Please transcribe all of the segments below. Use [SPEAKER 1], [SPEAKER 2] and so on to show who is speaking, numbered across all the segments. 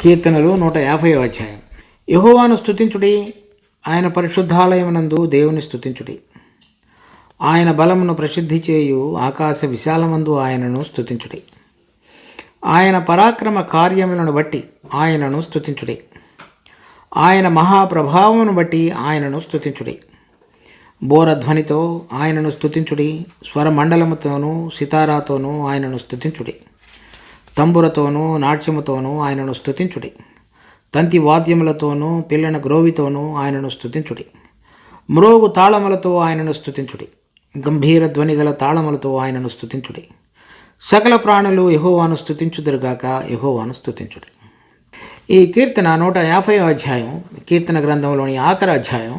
[SPEAKER 1] కీర్తనలు 150వ అధ్యాయం. యెహోవాను స్తుతించుడి, ఆయన పరిశుద్ధాలయమునందు దేవుని స్తుతించుడి. ఆయన బలమును ప్రసిద్ధి చేయు ఆకాశ విశాలమందు ఆయనను స్తుతించుడి. ఆయన పరాక్రమ కార్యములను బట్టి ఆయనను స్తుతించుడి. ఆయన మహాప్రభావమును బట్టి ఆయనను స్తుతించుడి. బోరధ్వనితో ఆయనను స్తుతించుడి. స్వరమండలముతోనూ సితారాతోనూ ఆయనను స్తుతించుడి. తంబురతోనూ నాట్యముతోనూ ఆయనను స్తుతించుడి. తంతి వాద్యములతోనూ పిల్లన గ్రోవితోనూ ఆయనను స్తుతించుడి. మ్రోగు తాళములతో ఆయనను స్తుతించుడి. గంభీర ధ్వనిగల తాళములతో ఆయనను స్తుతించుడి. సకల ప్రాణులు యెహోవాను స్తుతించుదురుగాక, యెహోవాను స్తుతించుడి. ఈ కీర్తన 150వ అధ్యాయం కీర్తన గ్రంథంలోని ఆఖరి అధ్యాయం.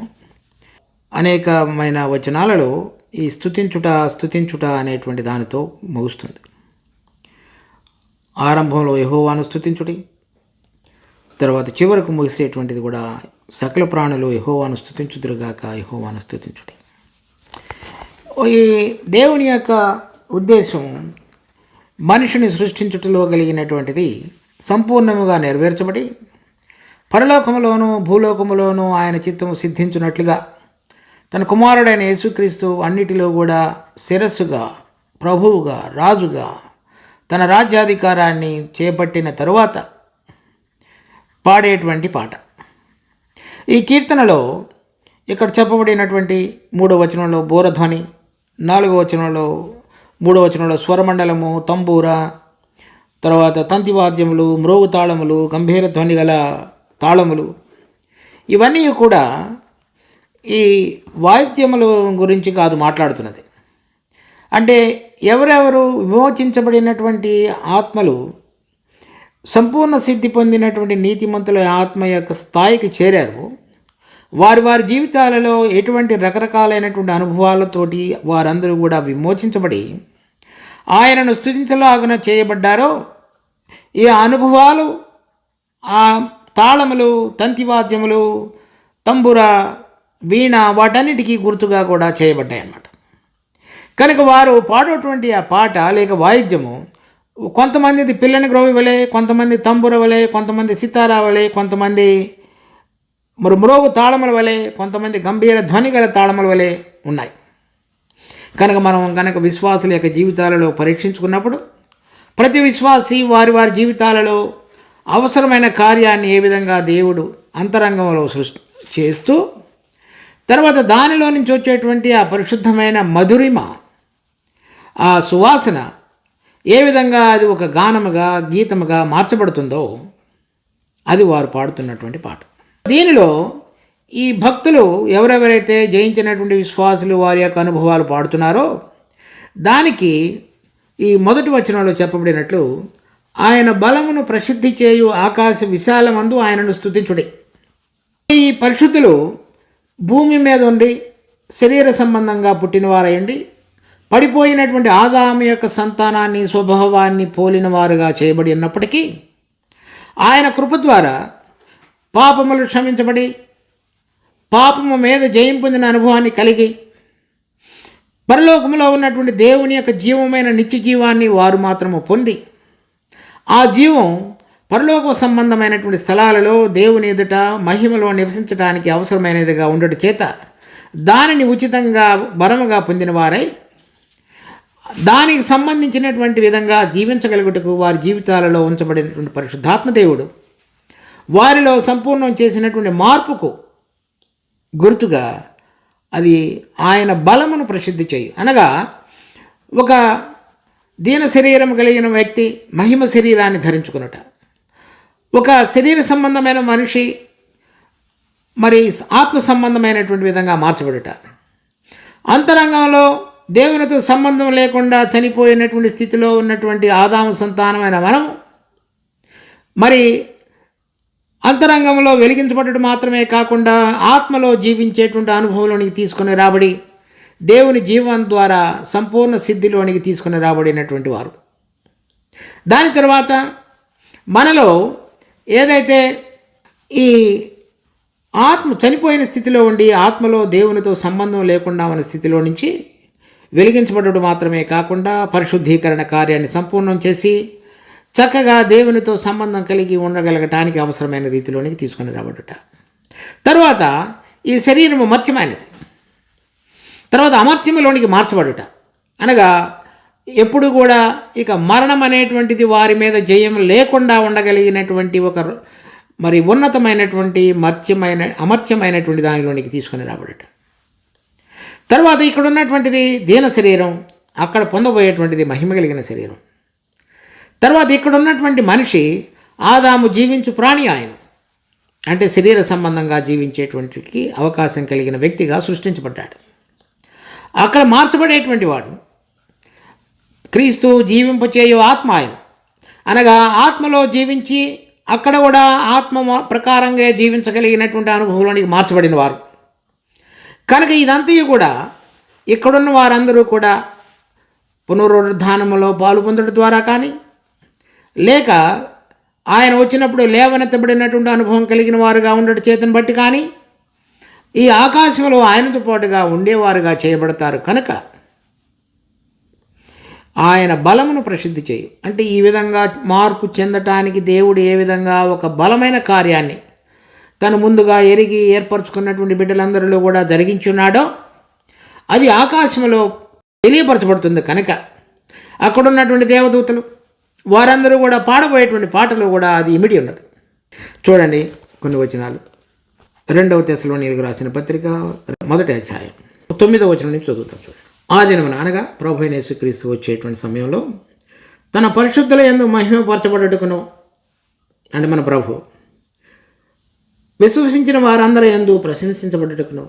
[SPEAKER 1] అనేకమైన వచనాలలో ఈ స్తుతించుట అనేటువంటి దానితో ముగుస్తుంది. ఆరంభంలో యెహోవాను స్తుతించుడి, తర్వాత చివరకు ముగిసేటువంటిది కూడా సకల ప్రాణులు యెహోవాను స్తుతించుదురుగాక, యెహోవాను స్తుతించుడి. ఈ దేవుని యొక్క ఉద్దేశం మనిషిని సృష్టించుటలో కలిగినటువంటిది సంపూర్ణముగా నెరవేర్చబడి పరలోకములోనూ భూలోకములోనూ ఆయన చిత్తము సిద్ధించున్నట్లుగా తన కుమారుడైన యేసుక్రీస్తు అన్నిటిలో కూడా శిరస్సుగా, ప్రభువుగా, రాజుగా తన రాజ్యాధికారాన్ని చేపట్టిన తరువాత పాడేటువంటి పాట. ఈ కీర్తనలో ఇక్కడ చెప్పబడినటువంటి 3వ వచనంలో బోరధ్వని, 4వ వచనంలో 3వ వచనంలో స్వరమండలము, తంబూర, తర్వాత తంతివాద్యములు, మ్రోగు తాళములు, గంభీర ధ్వని గల తాళములు, ఇవన్నీ కూడా ఈ వాయిద్యముల గురించి కాదు మాట్లాడుతున్నది. అంటే ఎవరెవరు విమోచించబడినటువంటి ఆత్మలు సంపూర్ణ సిద్ధి పొందినటువంటి నీతిమంతుల ఆత్మ యొక్క స్థాయికి చేరారు, వారి వారి జీవితాలలో ఎటువంటి రకరకాలైనటువంటి అనుభవాలతోటి వారందరూ కూడా విమోచించబడి ఆయనను స్తుతించలాగున చేయబడ్డారో, ఈ అనుభవాలు ఆ తాళములు, తంతివాద్యములు, తంబుర, వీణ వాటన్నిటికీ గుర్తుగా కూడా చేయబడ్డాయి అన్నమాట. కనుక వారు పాడేటువంటి ఆ పాట లేక వాయిద్యము కొంతమంది పిల్లని గ్రోవి వలె, కొంతమంది తంబుర వలె, కొంతమంది సితారా వలె, కొంతమంది మ్రోగు తాళముల వలె, కొంతమంది గంభీర ధ్వని గల తాళముల వలె ఉన్నాయి. కనుక విశ్వాసుల యొక్క జీవితాలలో పరీక్షించుకున్నప్పుడు ప్రతి విశ్వాసి వారి వారి జీవితాలలో అవసరమైన కార్యాన్ని ఏ విధంగా దేవుడు అంతరంగంలో సృష్టి చేస్తూ తర్వాత దానిలో నుంచి వచ్చేటువంటి ఆ పరిశుద్ధమైన మధురిమ, ఆ సువాసన ఏ విధంగా అది ఒక గానముగా, గీతముగా మార్చబడుతుందో అది వారు పాడుతున్నటువంటి పాట. దీనిలో ఈ భక్తులు ఎవరెవరైతే జయించినటువంటి విశ్వాసులు వారి యొక్క అనుభవాలు పాడుతున్నారో దానికి ఈ మొదటి వచనంలో చెప్పబడినట్లు ఆయన బలమును ప్రసిద్ధి చేయు ఆకాశ విశాలమందు ఆయనను స్తుతించుడి. ఈ పరిశుద్ధులు భూమి మీద ఉండి శరీర సంబంధంగా పుట్టినవారయండి పడిపోయినటువంటి ఆదాము యొక్క సంతానాన్ని, స్వభావాన్ని పోలిన వారుగా చేయబడి ఉన్నప్పటికీ ఆయన కృప ద్వారా పాపములు క్షమించబడి పాపము మీద జయం పొందిన అనుభవాన్ని కలిగి పరలోకములో ఉన్నటువంటి దేవుని యొక్క జీవమైన నిత్య జీవాన్ని వారు మాత్రము పొంది ఆ జీవం పరలోక సంబంధమైనటువంటి స్థలాలలో దేవుని ఎదుట మహిమలో నివసించడానికి అవసరమైనదిగా ఉండట చేత దానిని ఉచితంగా వరముగా పొందిన వారై దానికి సంబంధించినటువంటి విధంగా జీవించగలుగుటకు వారి జీవితాలలో ఉంచబడినటువంటి పరిశుద్ధాత్మ దేవుడు వారిలో సంపూర్ణం చేసినటువంటి మార్పుకు గుర్తుగా అది ఆయన బలమును ప్రసిద్ధి చేయు. అనగా ఒక దీన శరీరం కలిగిన వ్యక్తి మహిమ శరీరాన్ని ధరించుకున్నట, ఒక శరీర సంబంధమైన మనిషి మరి ఆత్మ సంబంధమైనటువంటి విధంగా మార్చబడుట, అంతరంగంలో దేవునితో సంబంధం లేకుండా చనిపోయినటువంటి స్థితిలో ఉన్నటువంటి ఆదాము సంతానమైన మనం మరి అంతరంగంలో వెలిగించబడటం మాత్రమే కాకుండా ఆత్మలో జీవించేటువంటి అనుభవంలోనికి తీసుకుని రాబడి దేవుని జీవం ద్వారా సంపూర్ణ సిద్ధిలోనికి తీసుకుని రాబడినటువంటి వారు. దాని తర్వాత మనలో ఏదైతే ఈ ఆత్మ చనిపోయిన స్థితిలో ఉండి ఆత్మలో దేవునితో సంబంధం లేకుండా ఉన్న స్థితిలో నుంచి వెలిగించబడడం మాత్రమే కాకుండా పరిశుద్ధీకరణ కార్యాన్ని సంపూర్ణం చేసి చక్కగా దేవునితో సంబంధం కలిగి ఉండగలగటానికి అవసరమైన రీతిలోనికి తీసుకొని రాబడుట. తర్వాత ఈ శరీరము మర్త్యమైనది, తర్వాత అమర్త్యములోనికి మార్చబడుట, అనగా ఎప్పుడు కూడా ఇక మరణం అనేటువంటిది వారి మీద జయం లేకుండా ఉండగలిగినటువంటి ఒక మరి ఉన్నతమైనటువంటి అమర్త్యమైనటువంటి దానిలోనికి తీసుకొని రాబడుట. తర్వాత ఇక్కడ ఉన్నటువంటిది దీన శరీరం, అక్కడ పొందబోయేటువంటిది మహిమ కలిగిన శరీరం. తర్వాత ఇక్కడ ఉన్నటువంటి మనిషి ఆదాము జీవించు ప్రాణి, ఆయన అంటే శరీర సంబంధంగా జీవించేటువంటికి అవకాశం కలిగిన వ్యక్తిగా సృష్టించబడ్డాడు. అక్కడ మార్చబడేటువంటి వాడు క్రీస్తు జీవింపచేయు ఆత్మ, ఆయన అనగా ఆత్మలో జీవించి అక్కడ కూడా ఆత్మ ప్రకారంగా జీవించగలిగినటువంటి అనుభవంలోనికి మార్చబడిన వారు కనుక ఇదంతయు కూడా ఇక్కడున్న వారందరూ కూడా పునరుద్ధానములో పాలు పొందడం ద్వారా కానీ, లేక ఆయన వచ్చినప్పుడు లేవనెత్తబడినటువంటి అనుభవం కలిగిన వారుగా ఉండడం చేతను బట్టి కానీ, ఈ ఆకాశంలో ఆయనతో పాటుగా ఉండేవారుగా చేయబడతారు. కనుక ఆయన బలమును ప్రసిద్ధి చేయు, అంటే ఈ విధంగా మార్పు చెందటానికి దేవుడు ఏ విధంగా ఒక బలమైన కార్యాన్ని తను ముందుగా ఎరిగి ఏర్పరచుకున్నటువంటి బిడ్డలందరిలో కూడా జరిగించున్నాడో అది ఆకాశంలో తెలియపరచబడుతుంది. కనుక అక్కడున్నటువంటి దేవదూతలు వారందరూ కూడా పాడబోయేటువంటి పాటలు కూడా అది ఇమిడి ఉన్నది. చూడండి కొన్ని వచనాలు. 2వ తెస్సలోనీయులకు రాసిన పత్రిక 1వ అధ్యాయం 9వ వచనం నుంచి చదువుతాం. చూడండి. ఆ దినమున అనగా ప్రభు అయిన యేసుక్రీస్తు వచ్చేటువంటి సమయంలో తన పరిశుద్ధుల యందు మహిమపరచబడుటకును, అంటే మన ప్రభు విశ్వసించిన వారందరి యందు ప్రశంసించబడుటకును,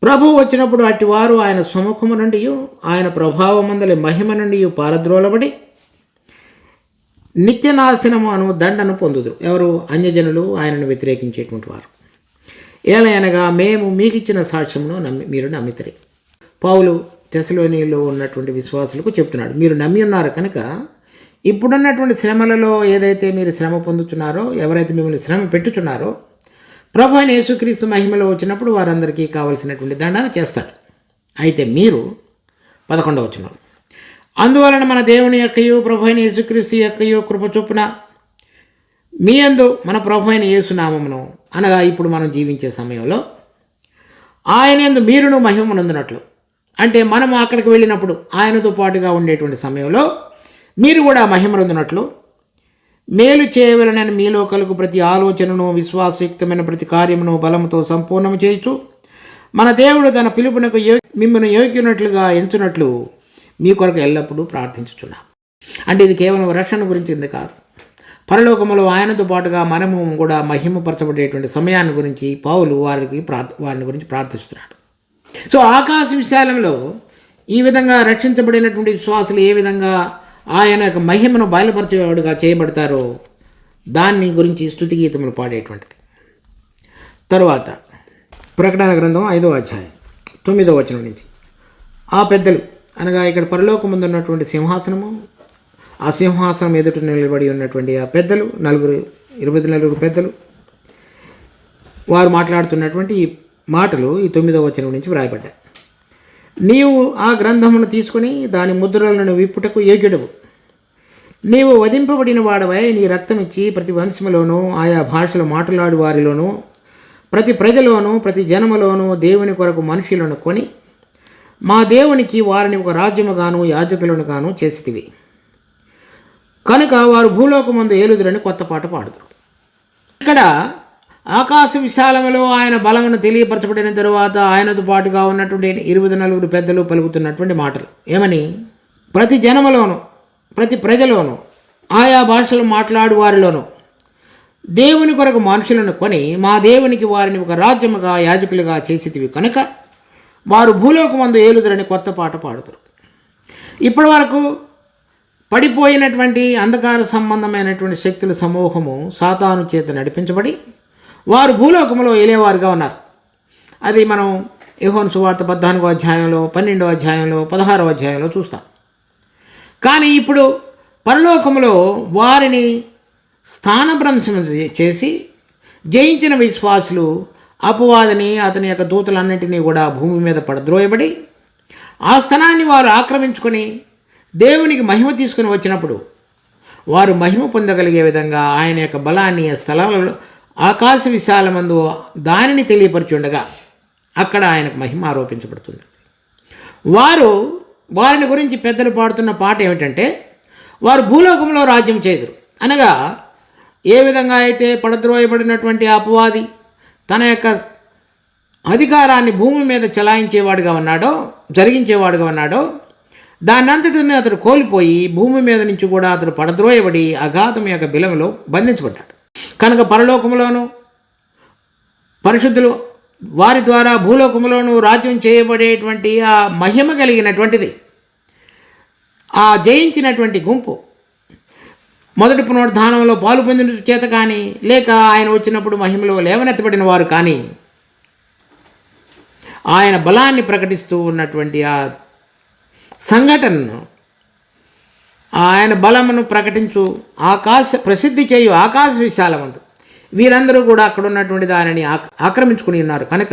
[SPEAKER 1] ప్రభు వచ్చినప్పుడు అట్టి వారు ఆయన సముఖము నుండి ఆయన ప్రభావమందలి మహిమ నుండి పారద్రోలబడి నిత్యనాశనము అను దండను పొందుదురు. ఎవరు? అన్యజనులు, ఆయనను వ్యతిరేకించేటువంటి వారు. ఏలయనగా మేము మీకు ఇచ్చిన సాక్ష్యమును మీరు నమ్మితరి. పౌలు తెస్సలోనిలో ఉన్నటువంటి విశ్వాసులకు చెప్తున్నాడు, మీరు నమ్మి ఉన్నారు కనుక ఇప్పుడున్నటువంటి శ్రమలలో ఏదైతే మీరు శ్రమ పొందుతున్నారో, ఎవరైతే మిమ్మల్ని శ్రమ పెట్టుచున్నారో, ప్రభు అయిన యేసుక్రీస్తు మహిమలో వచ్చినప్పుడు వారందరికీ కావలసినటువంటి దండాన్ని చేస్తాడు. అయితే మీరు 11వ వచనం, అందువలన మన దేవుని యొక్కయు ప్రభు అయిన యేసుక్రీస్తు యొక్కయు కృప చొప్పున మీ యందు మన ప్రభు అయిన యేసునామమును, అనగా ఇప్పుడు మనం జీవించే సమయంలో ఆయన యందు మీరును మహిమ నొందినట్లు, అంటే మనము అక్కడికి వెళ్ళినప్పుడు ఆయనతో పాటుగా ఉండేటువంటి సమయంలో మీరు కూడా మహిమ నొందినట్లు మేలు చేయవలనని మీలో కలుగు ప్రతి ఆలోచనను విశ్వాసయుక్తమైన ప్రతి కార్యమును బలముతో సంపూర్ణము చేయొచ్చు. మన దేవుడు తన పిలుపునకు మిమ్మల్ని యోగ్యున్నట్లుగా ఎంచునట్లు మీ కొరకు ఎల్లప్పుడూ ప్రార్థించుచున్నాం. అంటే ఇది కేవలం రక్షణ గురించి కాదు, పరలోకములో ఆయనతో పాటుగా మనము కూడా మహిమపరచబడేటువంటి సమయాన్ని గురించి పౌలు వారిని గురించి ప్రార్థిస్తున్నాడు. సో ఆకాశ విశాలంలో ఈ విధంగా రక్షించబడినటువంటి విశ్వాసులు ఏ విధంగా ఆయన యొక్క మహిమను బయలుపరిచేవాడుగా చేయబడతారో దాన్ని గురించి స్తుతిగీతములు పాడేటువంటిది. తరువాత ప్రకటన గ్రంథం 5వ అధ్యాయం 9వ వచనం నుంచి, ఆ పెద్దలు అనగా ఇక్కడ పరలోకముందు ఉన్నటువంటి సింహాసనము, ఆ సింహాసనం ఎదుట నిలబడి ఉన్నటువంటి ఆ పెద్దలు 24 పెద్దలు, వారు మాట్లాడుతున్నటువంటి ఈ మాటలు ఈ 9వ వచనం నుంచి వ్రాయబడ్డాయి. నీవు ఆ గ్రంథమును తీసుకుని దాని ముద్రలను విప్పుటకు యోగ్యుడవు. నీవు వధింపబడిన వాడవై నీ రక్తం ఇచ్చి ప్రతి వంశములోనూ ఆయా భాషలు మాట్లాడు వారిలోనూ ప్రతి ప్రజలోనూ ప్రతి జనములోనూ దేవుని కొరకు మనుషులను కొని మా దేవునికి వారిని ఒక రాజ్యముగాను యాజకులను గాను చేసితివి. కనుక వారు భూలోకమందు ఏలుదురని కొత్త పాట పాడుతారు. ఇక్కడ ఆకాశ విశాలములో ఆయన బలమును తెలియపరచబడిన తరువాత ఆయనతో పాటుగా ఉన్నటువంటి 24 పెద్దలు పలుకుతున్నటువంటి మాటలు ఏమని? ప్రతి జనములోను ప్రతి ప్రజలోను ఆయా భాషలు మాట్లాడు వారిలోనూ దేవుని కొరకు మనుషులను కొని మా దేవునికి వారిని ఒక రాజ్యముగా యాజకులుగా చేసితివి కనుక వారు భూలోకమందు ఏలుదురని కొత్త పాట పాడుతారు. ఇప్పటి వరకు పడిపోయినటువంటి అంధకార సంబంధమైనటువంటి శక్తుల సమూహము సాతాను చేత నడిపించబడి వారు భూలోకములో ఏలేవారుగా ఉన్నారు. అది మనం యోహాను సువార్త 14వ అధ్యాయంలో 12వ అధ్యాయంలో 16వ అధ్యాయంలో చూస్తాం. కానీ ఇప్పుడు పరలోకములో వారిని స్థానభ్రంశం చేసి జయించిన విశ్వాసులు అపవాదిని అతని యొక్క దూతలన్నింటినీ కూడా భూమి మీద పడద్రోయబడి ఆ స్థానాన్ని వారు ఆక్రమించుకొని దేవునికి మహిమ తీసుకుని వచ్చినప్పుడు వారు మహిమ పొందగలిగే విధంగా ఆయన యొక్క బలాన్ని ఆ స్థలాలలో ఆకాశ విశాలమందు దానిని తెలియపరచుండగా అక్కడ ఆయనకు మహిమ ఆరోపించబడుతుంది. వారిని గురించి పెద్దలు పాడుతున్న పాట ఏమిటంటే, వారు భూలోకంలో రాజ్యం చేదురు. అనగా ఏ విధంగా అయితే పడద్రోయబడినటువంటి అపవాది తన యొక్క అధికారాన్ని భూమి మీద జరిగించేవాడుగా ఉన్నాడో దాన్నంతటిని అతడు కోల్పోయి భూమి మీద నుంచి కూడా అతడు పడద్రోయబడి అగాధం యొక్క బిలంలో బంధించబడ్డాడు. కనుక పరలోకంలోనూ పరిశుద్ధులు వారి ద్వారా భూలోకంలోనూ రాజ్యం చేయబడేటువంటి ఆ మహిమ కలిగినటువంటిది ఆ జయించినటువంటి గుంపు మొదటి పునరుద్ధానంలో పాలు పొందిన చేత కానీ, లేక ఆయన వచ్చినప్పుడు మహిమలో లేవనెత్తబడిన వారు కానీ, ఆయన బలాన్ని ప్రకటిస్తూ ఉన్నటువంటి ఆ సంఘటనను, ఆయన బలమును ప్రకటించు ప్రసిద్ధి చేయు ఆకాశ విశాలమందు వీరందరూ కూడా అక్కడ ఉన్నటువంటి దానిని ఆక్రమించుకుని ఉన్నారు. కనుక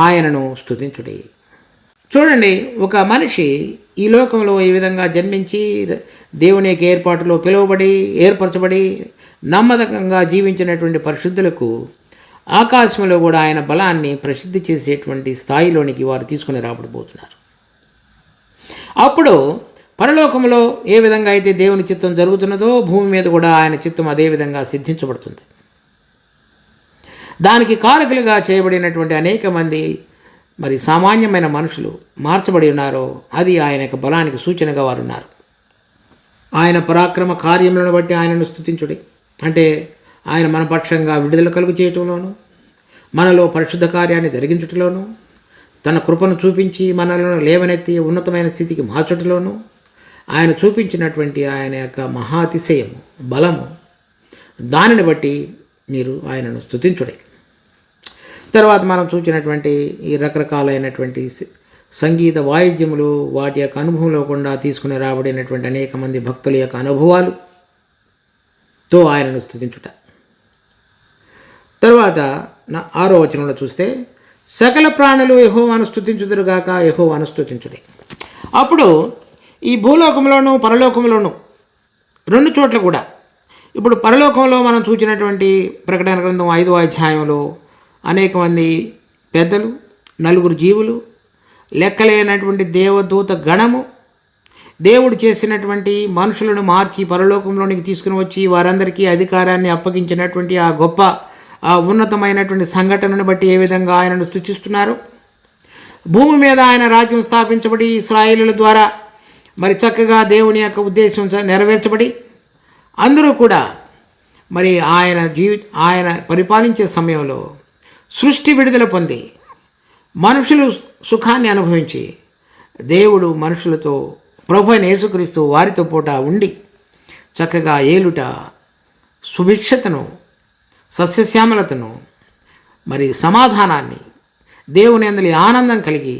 [SPEAKER 1] ఆయనను స్తుతించుడి. చూడండి, ఒక మనిషి ఈ లోకంలో ఈ విధంగా జన్మించి దేవుని యొక్క ఏర్పాటులో ఏర్పరచబడి నమ్మకంగా జీవించినటువంటి పరిశుద్ధులకు ఆకాశంలో కూడా ఆయన బలాన్ని ప్రసిద్ధి చేసేటువంటి స్థాయిలోనికి వారు తీసుకుని రాబడిపోతున్నారు. అప్పుడు పరలోకంలో ఏ విధంగా అయితే దేవుని చిత్తం జరుగుతున్నదో భూమి మీద కూడా ఆయన చిత్తం అదే విధంగా సిద్ధించబడుతుంది. దానికి కారకులుగా చేయబడినటువంటి అనేక మంది సామాన్యమైన మనుషులు మార్చబడి ఉన్నారో అది ఆయన యొక్క బలానికి సూచనగా వారు ఉన్నారు. ఆయన పరాక్రమ కార్యములను బట్టి ఆయనను స్తుతించుడి. అంటే ఆయన మన పక్షంగా విడుదల కలుగు చేయటంలోనూ, మనలో పరిశుద్ధ కార్యాన్ని జరిగించటంలోనూ, తన కృపను చూపించి మనలను లేవనెత్తి ఉన్నతమైన స్థితికి మార్చటంలోనూ ఆయన చూపించినటువంటి ఆయన యొక్క మహాతిశయము, బలము, దానిని బట్టి మీరు ఆయనను స్తుతించుడే. తర్వాత మనం చూసినటువంటి ఈ రకరకాలైనటువంటి సంగీత వాయిద్యములు, వాటి యొక్క అనుభవంలో కూడా తీసుకుని రాబడినటువంటి అనేక మంది భక్తుల యొక్క అనుభవాలుతో ఆయనను స్తుతించుట. తర్వాత 6వ వచనంలో చూస్తే, సకల ప్రాణులు యెహోవాను స్తుతించుదురుగాక, యెహోవాను స్తుతించుడే. అప్పుడు ఈ భూలోకంలోనూ పరలోకంలోనూ 2 చోట్ల కూడా, ఇప్పుడు పరలోకంలో మనం చూసినటువంటి ప్రకటన గ్రంథం 5వ అధ్యాయంలో అనేక మంది పెద్దలు, 4 జీవులు, లెక్కలేనటువంటి దేవదూత గణము, దేవుడు చేసినటువంటి మనుషులను మార్చి పరలోకంలోనికి తీసుకుని వచ్చి వారందరికీ అధికారాన్ని అప్పగించినటువంటి ఆ గొప్ప ఆ ఉన్నతమైనటువంటి సంఘటనను బట్టి ఏ విధంగా ఆయనను స్తుతిస్తున్నారు. భూమి మీద ఆయన రాజ్యం స్థాపించబడి ఇశ్రాయేలుల ద్వారా చక్కగా దేవుని యొక్క ఉద్దేశం నెరవేర్చబడి అందరూ కూడా ఆయన పరిపాలించే సమయంలో సృష్టి విడుదల పొంది మనుషులు సుఖాన్ని అనుభవించి దేవుడు మనుషులతో ప్రభు అయిన యేసుక్రీస్తు వారితో పూట ఉండి చక్కగా ఏలుట, సుభిక్షతను, సస్యశ్యామలతను, సమాధానాన్ని, దేవుని యందలి ఆనందం కలిగి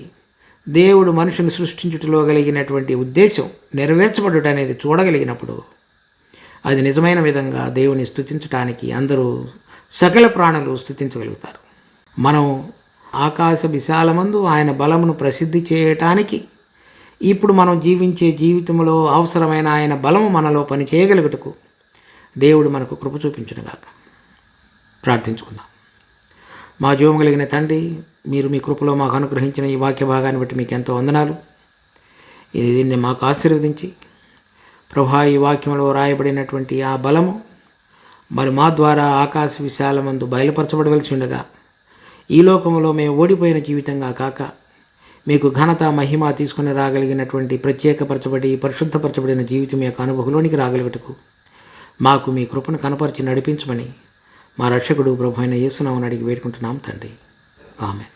[SPEAKER 1] దేవుడు మనుషుని సృష్టించుటలో కలిగినటువంటి ఉద్దేశం నెరవేర్చబడుట అనేది చూడగలిగినప్పుడు అది నిజమైన విధంగా దేవుని స్తుతించడానికి అందరూ సకల ప్రాణులు స్తుతించగలుగుతారు. మనం ఆకాశ విశాలమందు ఆయన బలమును ప్రసిద్ధి చేయటానికి ఇప్పుడు మనం జీవించే జీవితంలో అవసరమైన ఆయన బలము మనలో పని చేయగలుగుటకు దేవుడు మనకు కృప చూపించునుగాక. ప్రార్థించుకుందాం. మా జీవం కలిగిన తండ్రి, మీరు మీ కృపలో మాకు అనుగ్రహించిన ఈ వాక్య భాగాన్ని బట్టి మీకు ఎంతో వందనాలు. దీన్ని మాకు ఆశీర్వదించి ప్రభా ఈ వాక్యంలో రాయబడినటువంటి ఆ బలము మా ద్వారా ఆకాశ విశాలమందు బయలుపరచబడవలసి ఉండగా ఈ లోకంలో మేము ఓడిపోయిన జీవితంగా కాక మీకు ఘనత, మహిమ తీసుకుని రాగలిగినటువంటి ప్రత్యేకపరచబడి పరిశుద్ధపరచబడిన జీవితం యొక్క అనుభవంలోనికి రాగలుగుటకు మాకు మీ కృపను కనపరిచి నడిపించమని మా రక్షకుడు ప్రభు అయిన యేసు నామమున అడిగి వేడుకుంటున్నాం తండ్రి. ఆమేన్.